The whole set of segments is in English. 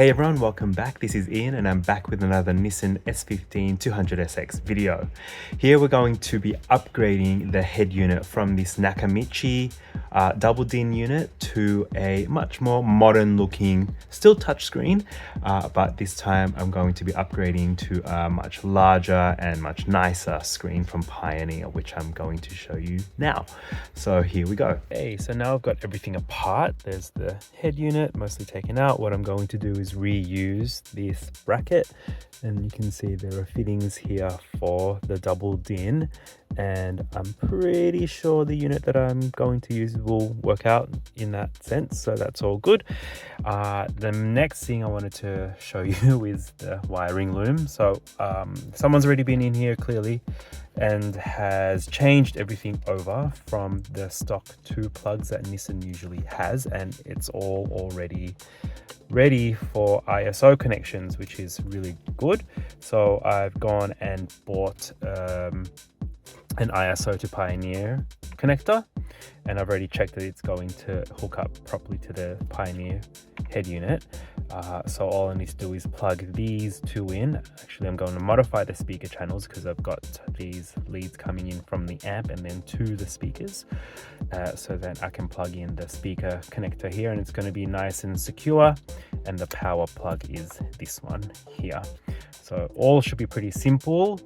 Hey everyone, welcome back. This is Ian and I'm back with another Nissan S15 200SX video. Here we're going to be upgrading the head unit from this Nakamichi double DIN unit to a much more modern looking, still touchscreen, but this time I'm going to be upgrading to a much larger and much nicer screen from Pioneer, which I'm going to show you now. So here we go. Okay, so now I've got everything apart. There's the head unit mostly taken out. What I'm going to do is reuse this bracket, and you can see there are fittings here for the double DIN, and I'm pretty sure the unit that I'm going to use will work out in that sense, so that's all good. The next thing I wanted to show you is the wiring loom. So someone's already been in here clearly and has changed everything over from the stock 2 plugs that Nissan usually has, and it's all already ready for ISO connections, which is really good. So I've gone and bought an ISO to Pioneer connector, and I've already checked that it's going to hook up properly to the Pioneer head unit. So all I need to do is plug these two in. Actually, I'm going to modify the speaker channels because I've got these leads coming in from the amp and then to the speakers, so that I can plug in the speaker connector here, and it's going to be nice and secure. And the power plug is this one here. So all should be pretty simple.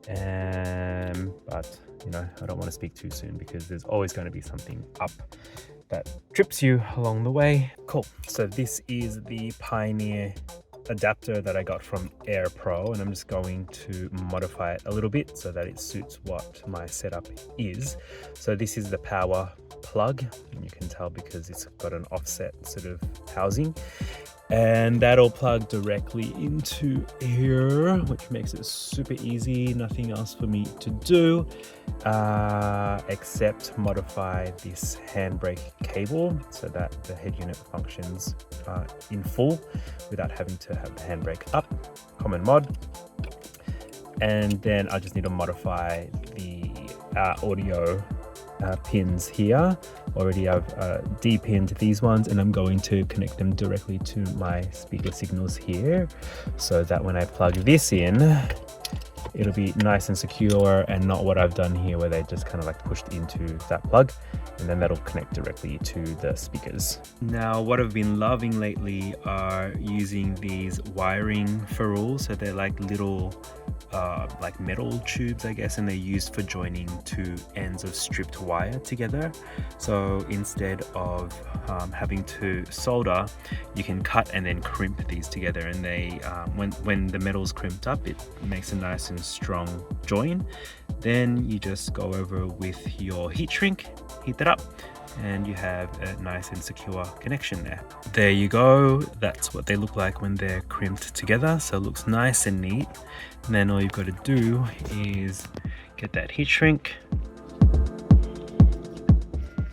But you know, I don't want to speak too soon because there's always going to be something up that trips you along the way. Cool. So this is the Pioneer adapter that I got from Aerpro, and I'm just going to modify it a little bit so that it suits what my setup is. So this is the power plug, and you can tell because it's got an offset sort of housing, and that'll plug directly into here, which makes it super easy. Nothing else for me to do except modify this handbrake cable so that the head unit functions in full without having to have the handbrake up. Common mod. And then I just need to modify the audio pins here. Already I've de-pinned these ones, and I'm going to connect them directly to my speaker signals here, so that when I plug this in, it'll be nice and secure, and not what I've done here where they just kind of like pushed into that plug, and then that'll connect directly to the speakers. Now what I've been loving lately are using these wiring ferrules. So they're like little like metal tubes, I guess, and they're used for joining two ends of stripped wire together. So instead of having to solder, you can cut and then crimp these together, and they when the metal's crimped up, it makes a nice and strong join. Then you just go over with your heat shrink, heat that up, and you have a nice and secure connection there. There you go. That's what they look like when they're crimped together. So it looks nice and neat. And then all you've got to do is get that heat shrink,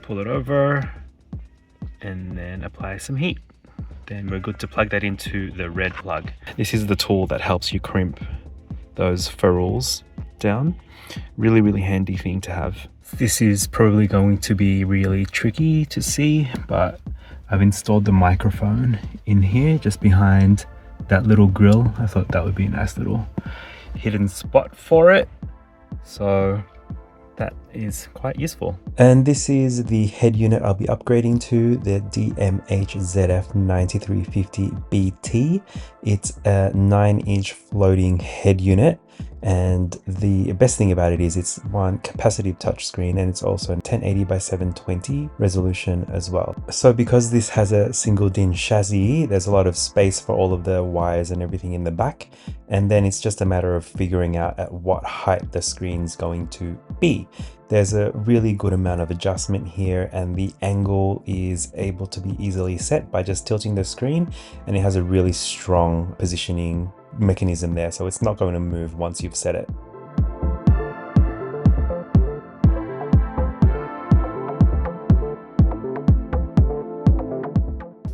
pull it over, and then apply some heat. Then we're good to plug that into the red plug. This is the tool that helps you crimp those ferrules down. Really, really handy thing to have. This is probably going to be really tricky to see, but I've installed the microphone in here just behind that little grill. I thought that would be a nice little hidden spot for it. So that is quite useful. And this is the head unit I'll be upgrading to, the DMH ZF9350BT. It's a 9-inch floating head unit, and the best thing about it is it's one capacitive touchscreen, and it's also a 1080 by 720 resolution as well. So because this has a single DIN chassis, there's a lot of space for all of the wires and everything in the back, and then it's just a matter of figuring out at what height the screen's going to be. There's a really good amount of adjustment here, and the angle is able to be easily set by just tilting the screen, and it has a really strong positioning mechanism there, so it's not going to move once you've set it.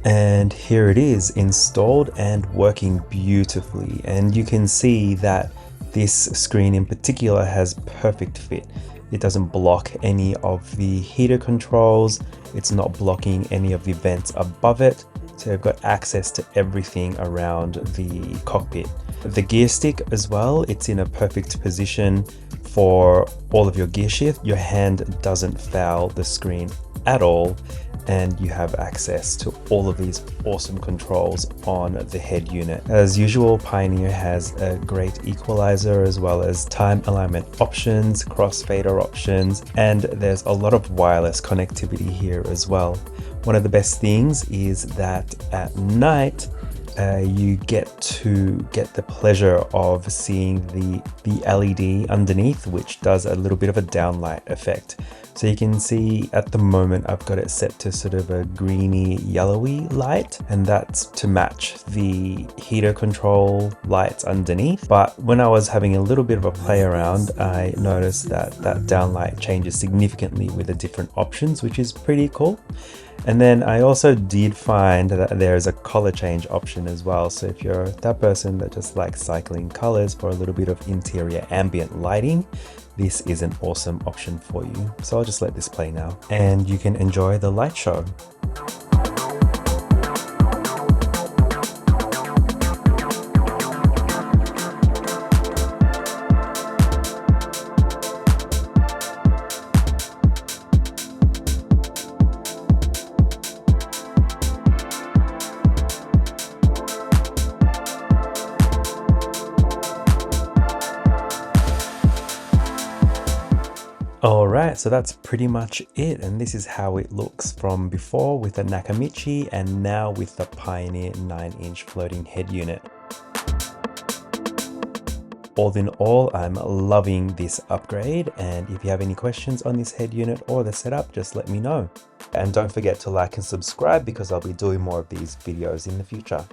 And here it is, installed and working beautifully, and you can see that this screen in particular has perfect fit. It doesn't block any of the heater controls, it's not blocking any of the vents above it, So you've got access to everything around the cockpit. The gear stick as well, it's in a perfect position for all of your gear shift. Your hand doesn't foul the screen at all, and you have access to all of these awesome controls on the head unit. As usual, Pioneer has a great equalizer as well as time alignment options, crossfader options, and there's a lot of wireless connectivity here as well. One of the best things is that at night, you get the pleasure of seeing the LED underneath, which does a little bit of a downlight effect. So you can see at the moment I've got it set to sort of a greeny yellowy light, and that's to match the heater control lights underneath. But when I was having a little bit of a play around, I noticed that downlight changes significantly with the different options, which is pretty cool. And then I also did find that there's a color change option as well. So if you're that person that just likes cycling colors for a little bit of interior ambient lighting, this is an awesome option for you. So I'll just let this play now and you can enjoy the light show. Alright, so that's pretty much it, and this is how it looks from before with the Nakamichi and now with the Pioneer 9-inch floating head unit. All in all, I'm loving this upgrade, and if you have any questions on this head unit or the setup, just let me know. And don't forget to like and subscribe because I'll be doing more of these videos in the future.